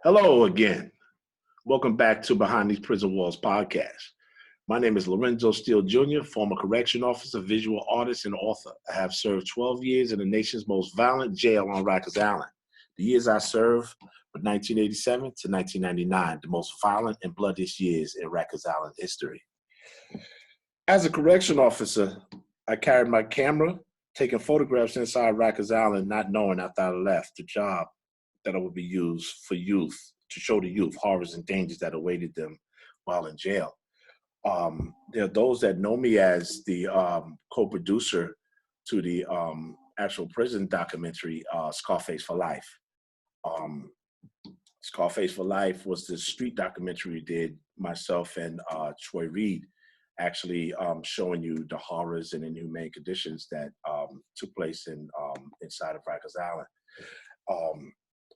Hello again. Welcome back to Behind These Prison Walls podcast. My name is Lorenzo Steele Jr., former correction officer, visual artist, and author. I have served 12 years in the nation's most violent jail on Rikers Island. The years I served were 1987 to 1999, the most violent and bloodiest years in Rikers Island history. As a correction officer, I carried my camera, taking photographs inside Rikers Island, not knowing after I left the job that it would be used for youth, to show the youth horrors and dangers that awaited them while in jail. There are those that know me as the co-producer to the actual prison documentary, Scarface for Life. Scarface for Life was the street documentary we did, myself and Troy Reed, actually showing you the horrors and inhumane conditions that took place inside of Rikers Island.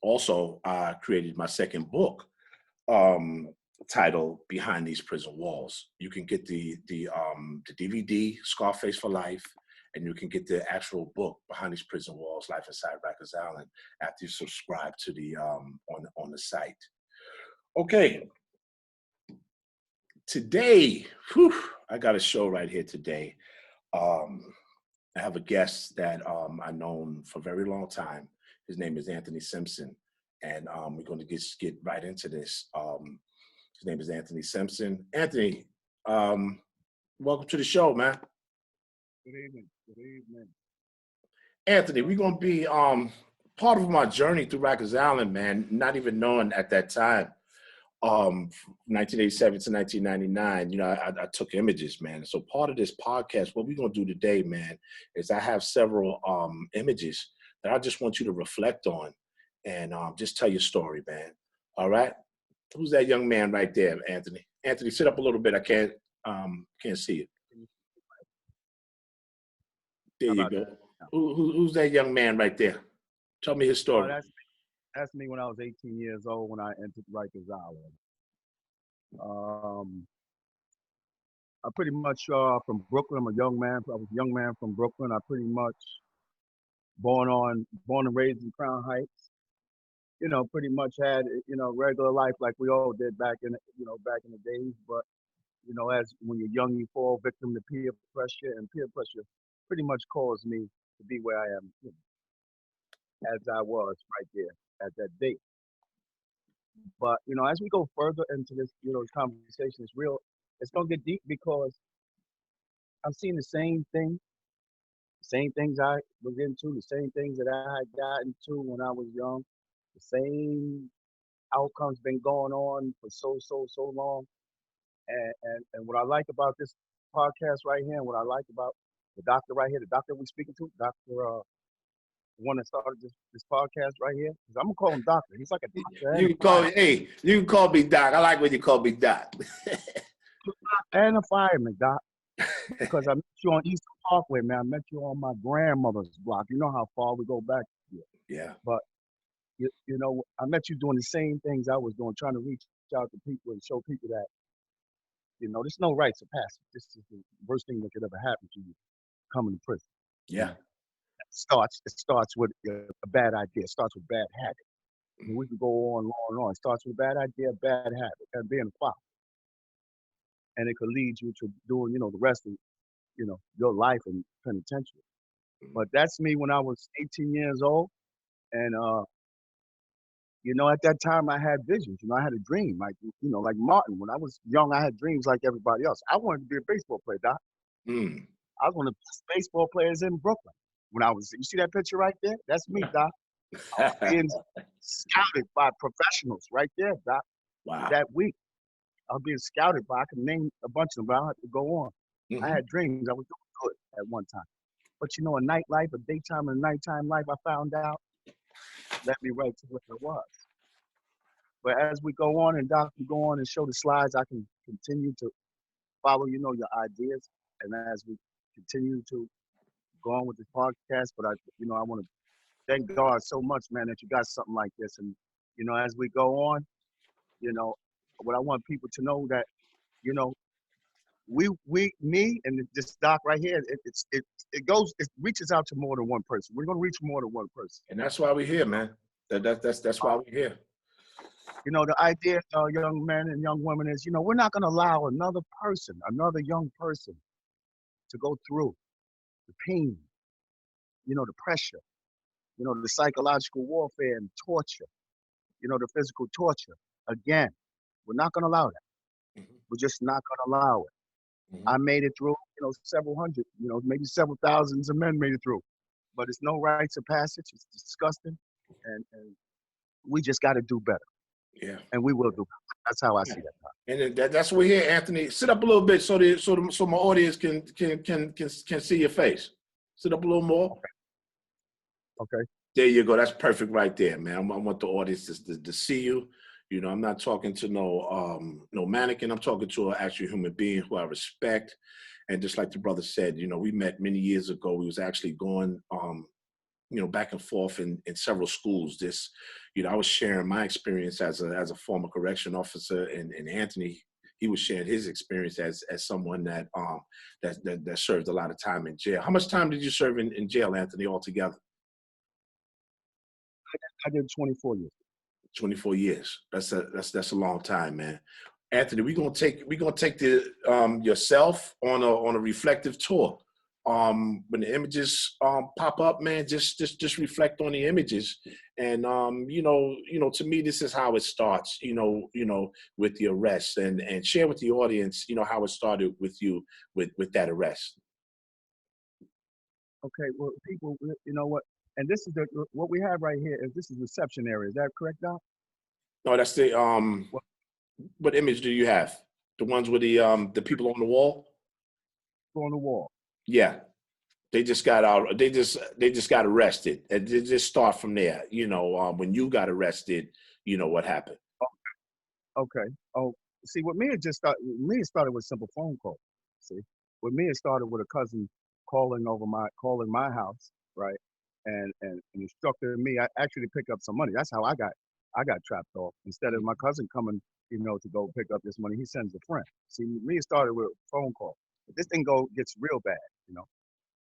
Also, I created my second book titled Behind These Prison Walls. You can get the DVD, Scarface for Life, and you can get the actual book, Behind These Prison Walls, Life Inside Rikers Island, after you subscribe to the on the site. Okay. Today, I got a show right here today. I have a guest that I've known for a very long time. His name is Anthony Simpson, and we're going to get right into this. His name is Anthony Simpson. Anthony, welcome to the show, man. Good evening. Good evening. Anthony, we're going to be part of my journey through Rikers Island, man, not even knowing at that time, 1987 to 1999, you know, I took images, man. So part of this podcast, what we're going to do today, man, is I have several images that I just want you to reflect on and just tell your story, man. All right? Who's that young man right there, Anthony? Anthony, sit up a little bit. I can't see it. There you go. Who's that young man right there? Tell me his story. That's me when I was 18 years old when I entered Rikers Island. I pretty much from Brooklyn. I'm a young man. I was a young man from Brooklyn. I pretty much born and raised in Crown Heights. You know, pretty much had, you know, regular life like we all did back in the days. But, you know, as when you're young, you fall victim to peer pressure, and peer pressure pretty much caused me to be where I am, you know, as I was right there at that date. But, you know, as we go further into this, you know, conversation, it's going to get deep because I'm seeing the same things I was into, the same things that I had gotten to when I was young. The same outcomes been going on for so long. And what I like about this podcast right here, and what I like about the doctor right here, the doctor we're speaking to, Dr. The one that started this podcast right here, because I'm gonna call him doctor. He's like a doctor. You can call me Doc. I like when you call me Doc. And a fireman, Doc. Because I met you on Eastern Parkway, man. I met you on my grandmother's block. You know how far we go back here. Yeah. But you know, I met you doing the same things I was doing, trying to reach out to people and show people that, you know, there's no rites of passage. This is the worst thing that could ever happen to you, coming to prison. Yeah. It starts with a bad idea. It starts with bad habit. And we can go on and on. It starts with a bad idea, bad habit, and being a father. And it could lead you to doing, you know, the rest of, you know, your life in penitentiary. But that's me when I was 18 years old. And, you know, at that time I had visions. You know, I had a dream. Like, you know, like Martin. When I was young, I had dreams like everybody else. I wanted to be a baseball player, Doc. I was one of the best baseball players in Brooklyn. When I was, you see that picture right there? That's me, Doc. I was being scouted by professionals right there, Doc. Wow. That week, I was being scouted by, I could name a bunch of them, but I had to go on. I had dreams. I was doing good at one time. But, you know, a nightlife, a daytime and nighttime life, I found out, led me right to what it was. But as we go on and Doc, we go on and show the slides, I can continue to follow, you know, your ideas. And as we continue to go on with this podcast, but I want to thank God so much, man, that you got something like this. And, you know, as we go on, you know, what I want people to know that, you know, me and this doc right here, it reaches out to more than one person. We're going to reach more than one person. And that's why we're here, man. That's why we're here. You know, the idea, young men and young women is, we're not going to allow another young person to go through the pain, the pressure, the psychological warfare and torture, the physical torture. Again, we're not going to allow that. Mhm. We're just not going to allow it. Mhm. I made it through, several hundred, maybe several thousands of men made it through. But it's no rites of passage. It's disgusting. And we just got to do better. Yeah. And we will do better. That's how I Yeah. see that. And that's what we're here, Anthony. Sit up a little bit so my audience can see your face. Sit up a little more. Okay. There you go. That's perfect right there, man. I want the audience to see you. I'm not talking to no mannequin. I'm talking to an actual human being who I respect. And just like the brother said, we met many years ago. We was actually going back and forth in several schools. I was sharing my experience as a former correction officer, and Anthony, he was sharing his experience as someone that served a lot of time in jail. How much time did you serve in jail, Anthony, altogether? I did 24 years. 24 years. That's a long time, man. Anthony, we're gonna take the yourself on a reflective tour. When the images pop up, man, just reflect on the images. And to me, this is how it starts, with the arrest, and share with the audience, how it started with you with that arrest. Okay, well, people, you know what? And this is what we have right here this is reception area. Is that correct, Doc? No, that's the What what image do you have? The ones with the people on the wall? on the wall? Yeah. They just got out. They just got arrested. And they just start from there. When you got arrested, what happened. Okay. Oh, see, with me, it started with a simple phone call. See, with me, it started with a cousin calling my house, right, and instructing me actually to pick up some money. That's how I got trapped off. Instead of my cousin coming, to go pick up this money, he sends a friend. See, me, it started with a phone call. But this thing gets real bad.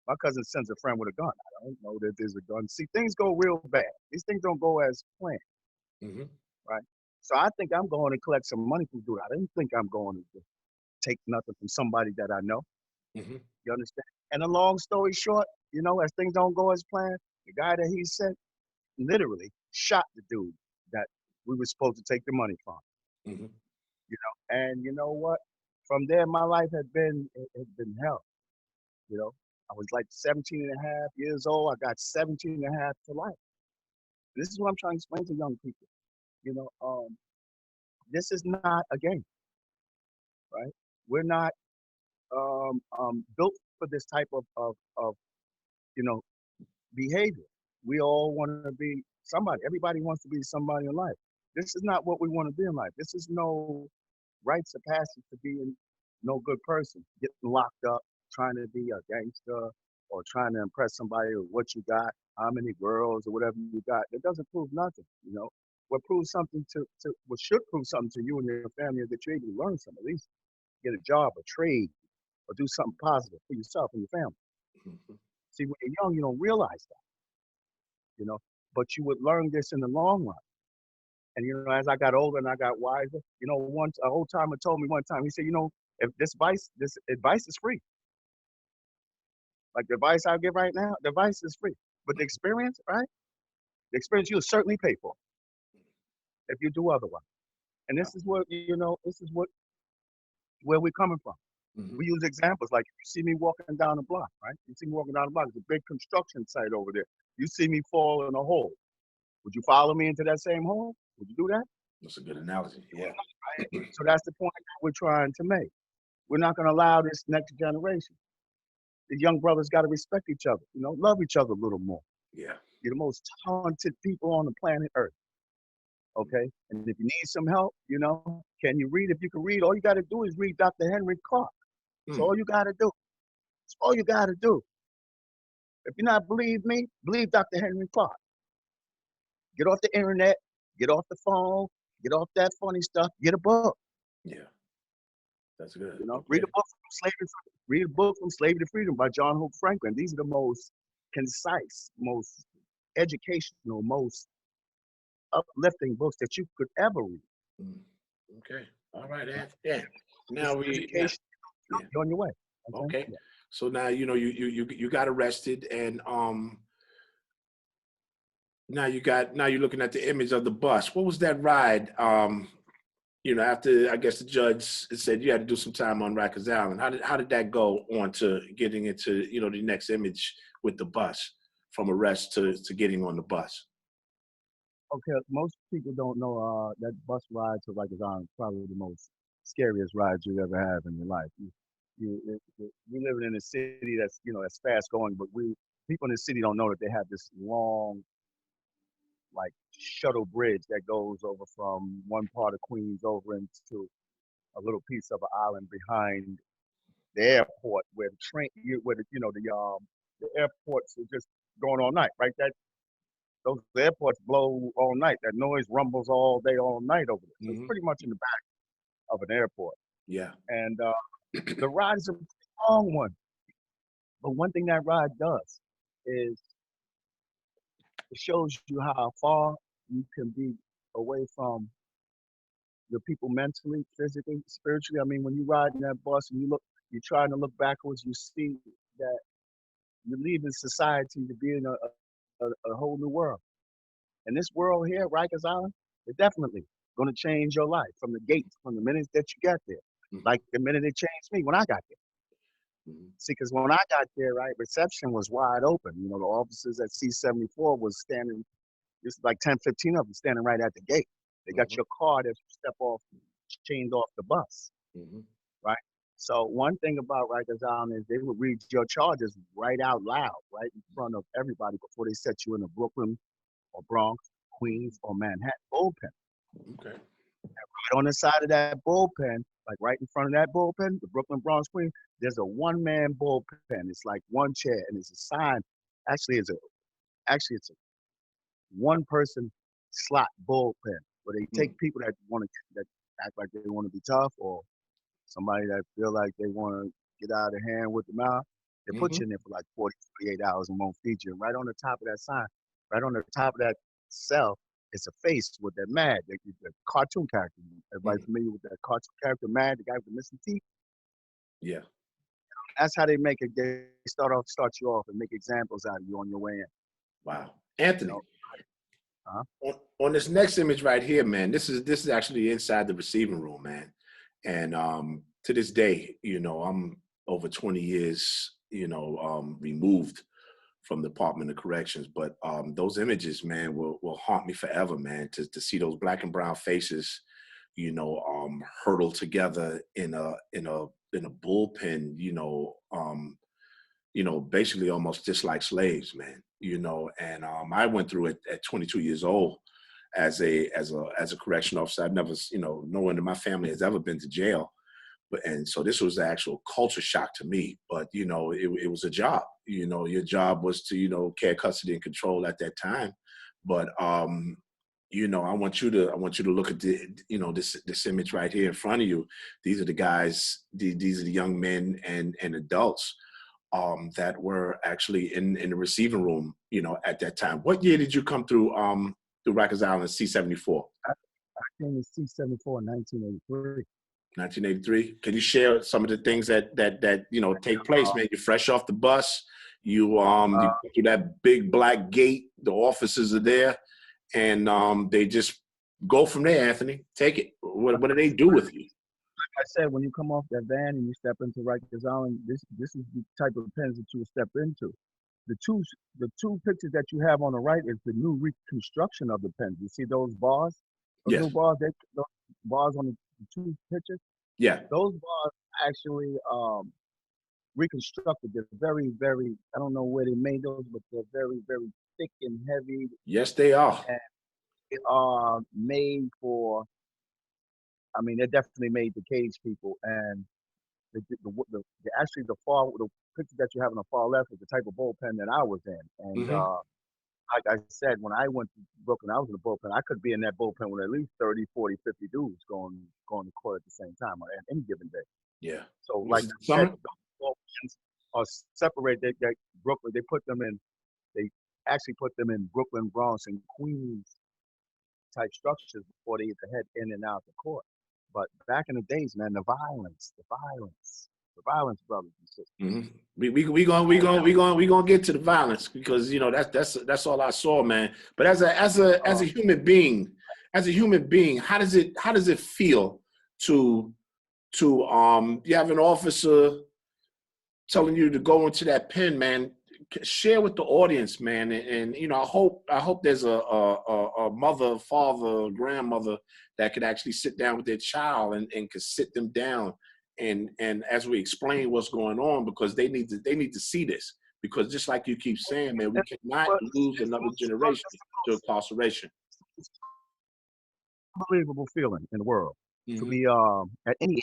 My cousin sends a friend with a gun. I don't know that there's a gun. See, things go real bad. These things don't go as planned, Hmm. right? So I think I'm going to collect some money from dude. I didn't think I'm going to take nothing from somebody that I know. Hmm. You understand? And a long story short, as things don't go as planned, the guy that he sent literally shot the dude that we were supposed to take the money from. Hmm. And you know what? From there, my life had been hell. You know, I was like 17 and a half years old. I got 17 and a half to life. This is what I'm trying to explain to young people. You know, um, this is not a game, right? We're not built for this type of you know behavior. We all want to be somebody. Everybody wants to be somebody in life. This is not what we want to be in life. This is no rites of passage to being no good person, getting locked up, trying to be a gangster or trying to impress somebody with what you got, how many girls or whatever you got. It doesn't prove nothing. What proves something what should prove something to you and your family is that you're able to learn something, at least get a job, a trade, or do something positive for yourself and your family. Hmm. See, when you're young, you don't realize that, but you would learn this in the long run. And as I got older and I got wiser, once an old timer told me one time, he said, if this advice is free. Like the advice I give right now, the advice is free. But the experience, right? The experience you'll certainly pay for if you do otherwise. And this is what where we're coming from. Hmm. We use examples like you see me walking down the block, right? You see me walking down the block. There's a big construction site over there. You see me fall in a hole. Would you follow me into that same hole? Would you do that? That's a good analogy. Yeah. Right? So that's the point we're trying to make. We're not going to allow this next generation. The young brothers got to respect each other, love each other a little more. Yeah. You're the most talented people on the planet Earth. Okay. And if you need some help, can you read? If you can read, all you got to do is read Dr. Henry Clark. That's Mm. all you got to do. That's all you got to do. If you're not believe me, believe Dr. Henry Clark. Get off the internet, get off the phone, get off that funny stuff, get a book. Yeah. That's good. Read a Okay. book from slavery. Read a book from Slavery to Freedom by John Hope Franklin. These are the most concise, most educational, most uplifting books that you could ever read. Mm. Okay. All right, Ant. Yeah. It's Now we now, education. yeah. You're on your way. Okay. Okay. Yeah. So now you got arrested, and now you're looking at the image of the bus. What was that ride? After I guess the judge said you had to do some time on Rikers Island. How did that go on to getting into the next image with the bus, from arrest to getting on the bus? Okay. Most people don't know that bus ride to Rikers Island is probably the most scariest ride you ever have in your life. We living in a city that's that's fast going, but we people in the city don't know that they have this long like shuttle bridge that goes over from one part of Queens over into a little piece of an island behind the airport where the train, where the airports are just going all night, right? Those airports blow all night. That noise rumbles all day, all night over there. So it's Hmm. pretty much in the back of an airport. Yeah. And the ride is a long one. But one thing that ride does is it shows you how far you can be away from your people mentally, physically, spiritually. I mean, when you ride in that bus and you're trying to look backwards, you see that you're leaving society to be in a whole new world. And this world here, Rikers Island, is definitely going to change your life from the gates, from the minute that you get there. Hmm. Like the minute it changed me when I got there. Hmm. See, because when I got there, right, reception was wide open. The officers at C-74 was standing, just like 10, 15 of them standing right at the gate. They got Hmm. your card as you step off, chained off the bus, Hmm. right? So one thing about Rikers Island is they would read your charges right out loud, right in front of everybody before they set you in a Brooklyn or Bronx, Queens, or Manhattan bullpen. Okay. Right on the side of that bullpen, like right in front of that bullpen, the Brooklyn, Bronx, Queens, there's a one-man bullpen. It's like one chair, and it's a sign. Actually, it's a one-person slot bullpen where they take Mm. people that act like they want to be tough, or somebody that feel like they want to get out of hand with the mouth. They put Hmm. you in there for like 40, 48 hours and won't feed you. And right on the top of that sign, right on the top of that cell, it's a face with that Mad, the cartoon character. Everybody Mm. familiar with that cartoon character, Mad, the guy with the missing teeth? Yeah. That's how they make it. They start you off and make examples out of you on your way in. Wow. You Anthony, know, uh-huh. on this next image right here, man, this is actually inside the receiving room, man. And to this day, I'm over 20 years, removed from the Department of Corrections. But those images, man, will haunt me forever, man. To see those black and brown faces, hurtle together in a bullpen, basically almost just like slaves, man. And I went through it at 22 years old as a correction officer. I've never, no one in my family has ever been to jail. And so this was the actual culture shock to me. But it was a job. Your job was to care, custody, and control at that time. But I want you to look at this image right here in front of you. These are the guys. These are the young men and adults that were actually in the receiving room. At that time. What year did you come through Rikers Island C-74? I came to C-74 in 1983. 1983. Can you share some of the things that take place, man? You're fresh off the bus. You Uh, go through that big black gate. The officers are there, and they just go from there. Anthony, take it. What do they do with you? I said, when you come off that van and you step into Rikers Island, this is the type of pens that you will step into. The two the two pictures that you have on the right is the new reconstruction of the pens. You see those bars, those Yes. new bars, those bars on the two pictures. Yeah. Those bars actually reconstructed. They're very, very. I don't know where they made those, but they're very, very thick and heavy, Yes, they are. and they are made for. I mean, they're definitely made to cage people, and actually the picture that you have on the far left is the type of bullpen that I was in. And Hmm. like I said, when I went to Brooklyn, I was in the bullpen. I could be in that bullpen with at least 30, 40, 50 dudes going to court at the same time on any given day. Yeah. So Was like it I the said, summer? the bullpens are separated. Brooklyn, they actually put them in Brooklyn, Bronx, and Queens type structures before they even head in and out the court. But back in the days, man, the violence, brothers and sisters. Mm-hmm. We gonna get to the violence because you know that's all I saw, man. But as a human being, how does it feel to you have an officer telling you to go into that pen, man? Share with the audience, man, and you know I hope there's a mother, father, grandmother that could actually sit down with their child and could sit them down and as we explain what's going on because they need to see this because just like you keep saying, man, we cannot But lose another generation to incarceration. it's an unbelievable feeling in the world to Mm-hmm. be at any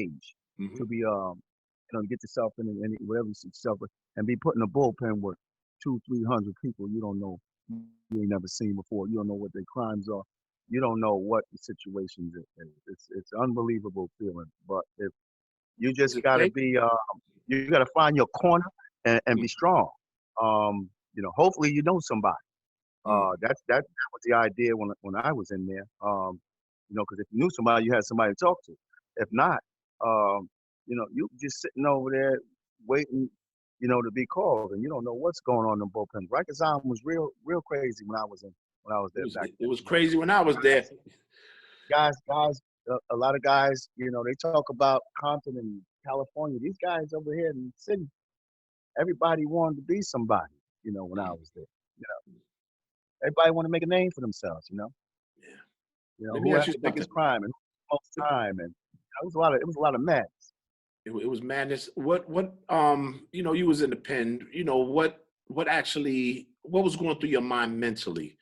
age, Mm-hmm. to be to get yourself in any whatever you see yourself with, and be put in a bullpen with 200-300 people you don't know, you ain't never seen before. You don't know what their crimes are. You don't know what the situation is. It's an unbelievable feeling. But if you Is just it gotta fake? be you gotta find your corner and be strong. Hopefully you know somebody. Mm-hmm. That was the idea when I was in there. Because if you knew somebody, you had somebody to talk to. If not, you just sitting over there waiting, to be called, and you don't know what's going on in the bullpen. Rikers Island was real crazy when I was there back It then. was crazy when I was there. Guys, a lot of guys, they talk about Compton and California. These guys over here in the city, everybody wanted to be somebody. When I was there. Everybody want to make a name for themselves, Yeah. Let me who ask had you the something. biggest crime and who had the most time, and it was a lot of madness. It was madness. You was in the pen. What was going through your mind mentally,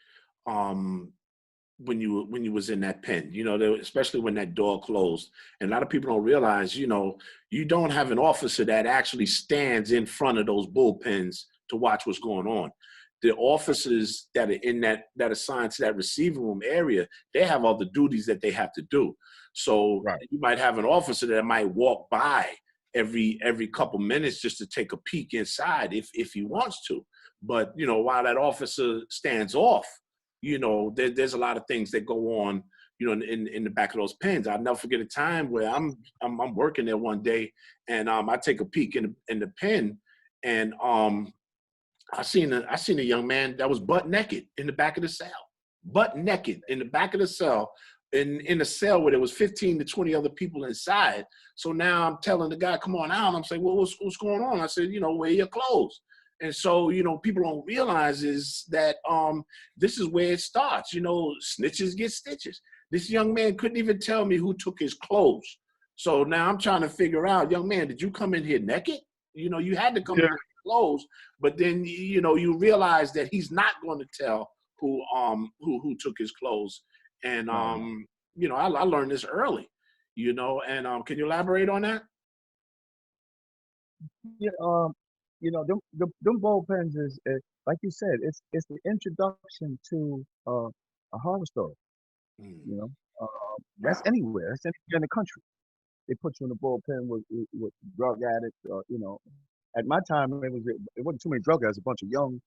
um, when you was in that pen? Especially when that door closed. And a lot of people don't realize, you don't have an officer that actually stands in front of those bullpens to watch what's going on. The officers that are that assigned to that receiving room area, they have other duties that they have to do. So Right. you might have an officer that might walk by every couple minutes just to take a peek inside if he wants to. But while that officer stands off, there's a lot of things that go on, in the back of those pens. I'll never forget a time where I'm working there one day, and I take a peek in the pen, and I seen a young man that was butt naked in the back of the cell, butt naked in the back of the cell, in a cell where there was 15 to 20 other people inside. So now I'm telling the guy, come on out. I'm saying, well, what's going on? I said, wear your clothes. And so, people don't realize is that this is where it starts. Snitches get stitches. This young man couldn't even tell me who took his clothes. So now I'm trying to figure out, young man, did you come in here naked? You had to come in Yeah. with clothes, but then you realize that he's not going to tell who took his clothes. And No. I learned this early, and can you elaborate on that? Yeah. Them bullpens is like you said, it's the introduction to a horror story. Mm, You know, that's wow. anywhere. That's anywhere in the country. They put you in the bullpen with drug addicts. At my time it wasn't too many drug addicts. A bunch of young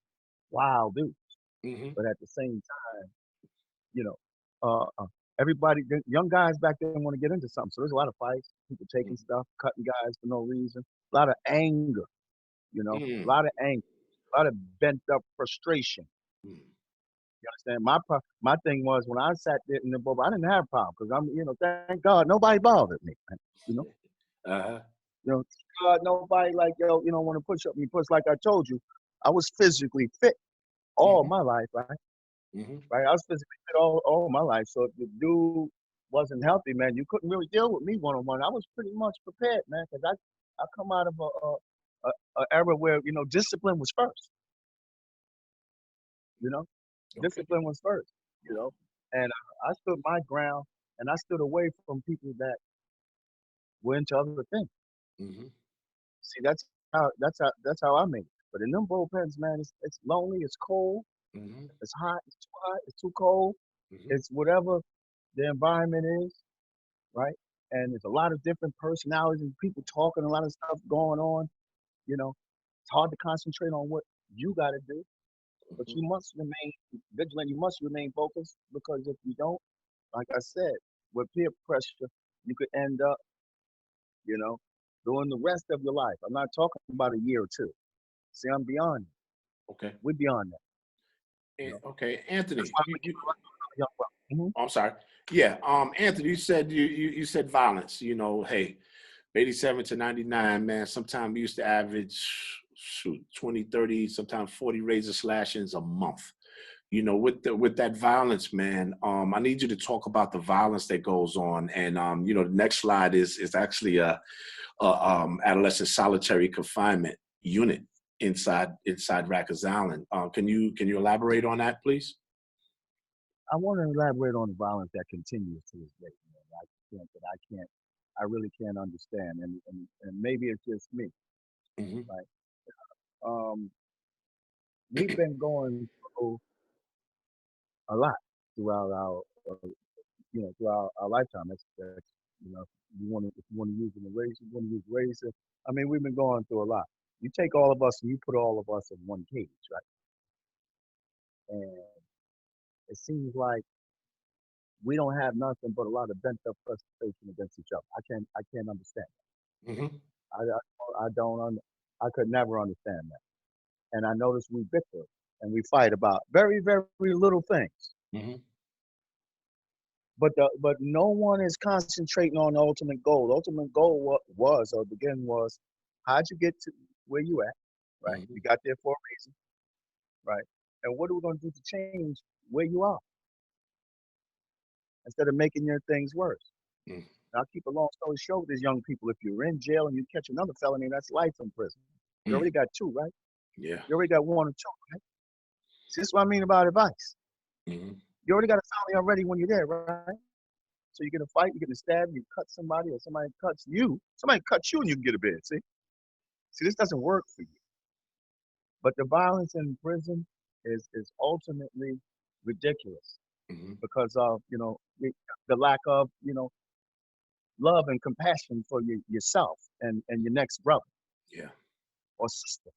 wild dudes. Hmm. But at the same time, you know, everybody, the young guys back then want to get into something. So there's a lot of fights, people taking stuff, cutting guys for no reason, a lot of anger, a Mm, lot of anger, a lot of bent up frustration. mm. You understand? My thing was when I sat there in the bubble, I didn't have a problem because thank God nobody bothered me. Man. You know, Uh-huh. thank God nobody like want to push up me. Plus, like I told you, I was physically fit all Hmm. my life, right? Hmm. Right? I was physically fit all my life. So if the dude wasn't healthy, man, you couldn't really deal with me one on one. I was pretty much prepared, man, because I come out of a era where discipline was first. You know, Okay. discipline was first. And I stood my ground, and I stood away from people that were into other things. Hmm. See, that's how I made it. But in them bullpens, man, it's lonely, it's cold, Hmm. it's hot, it's too hot, it's too cold, Hmm. it's whatever the environment is, right? And there's a lot of different personalities and people talking, a lot of stuff going on. You know, it's hard to concentrate on what you got to do. But Mhm. you must remain vigilant. You must remain focused because if you don't, like I said, with peer pressure, you could end up, you know, doing the rest of your life. I'm not talking about a year or two. See, I'm beyond it. Okay. We're beyond that. You know, Okay, that's Anthony. why we keep young brother. Oh, I'm sorry. Yeah. Anthony, you said you said violence. You know, hey, 87 to 99, man. Sometimes we used to average, shoot, 20, 30, sometimes 40 razor slashings a month. You know, with that violence, man. I need you to talk about the violence that goes on. And you know, the next slide is actually a adolescent solitary confinement unit inside Rikers Island. Can you elaborate on that, please? I want to elaborate on the violence that continues to this day. Man. I really can't understand, and maybe it's just me. Hmm. Right? Um, we've been going through a lot throughout throughout our lifetime. That's you know, if you want to use an eraser, you want to use eraser. I mean, we've been going through a lot. You take all of us and you put all of us in one cage, right? And it seems like we don't have nothing but a lot of bent up frustration against each other. I can't understand. Hmm. I don't I could never understand that. And I notice we bicker and we fight about very little things. Hmm. But no one is concentrating on the ultimate goal. The ultimate goal was or begin was how'd you get to where you at, right? You Hmm. got there for a reason, right? And what are we going to do to change where you are instead of making your things worse? Hmm. Now, I'll keep a long story short with these young people. If you're in jail and you catch another felony, that's life in prison. You already got two, right? Yeah. You already got one or two, right? See, this is what I mean about advice. Hmm. You already got a felony already when you're there, right? So you get a fight, you get a stab, you cut somebody, or somebody cuts you. Somebody cuts you and you can get a bed. See, this doesn't work for you. But the violence in prison is ultimately ridiculous Hmm. because of the lack of love and compassion for yourself and your next brother Yeah. or sister.